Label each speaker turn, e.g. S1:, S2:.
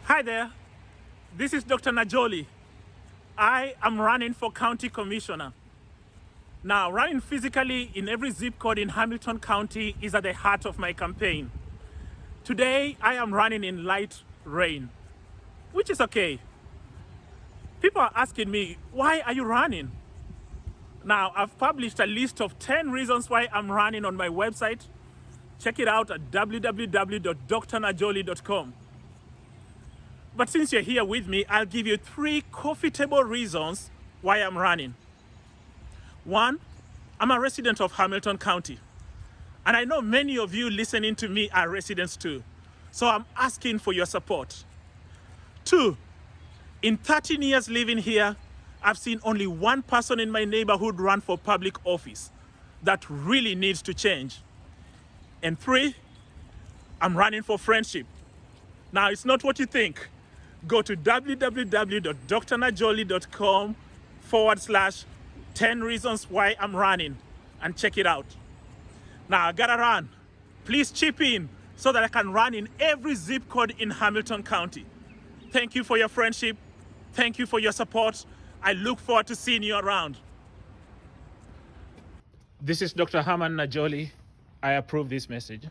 S1: Hi there, this is Dr. Najoli. I am running for county commissioner. Now, running physically in every zip code in Hamilton County is at the heart of my campaign. Today, I am running in light rain, which is okay. People are asking me, why are you running? Now, I've published a list of 10 reasons why I'm running on my website. Check it out at www.drnajoli.com. But since you're here with me, I'll give you 3 comfortable reasons why I'm running. 1, I'm a resident of Hamilton County. And I know many of you listening to me are residents too. So I'm asking for your support. 2, in 13 years living here, I've seen only one person in my neighborhood run for public office. That really needs to change. And 3, I'm running for friendship. Now, it's not what you think. Go to www.drnajoli.com/10 reasons why I'm running and check it out. Now, I gotta run. Please chip in so that I can run in every zip code in Hamilton County. Thank you for your friendship. Thank you for your support. I look forward to seeing you around. This is Dr. Herman Najoli. I approve this message.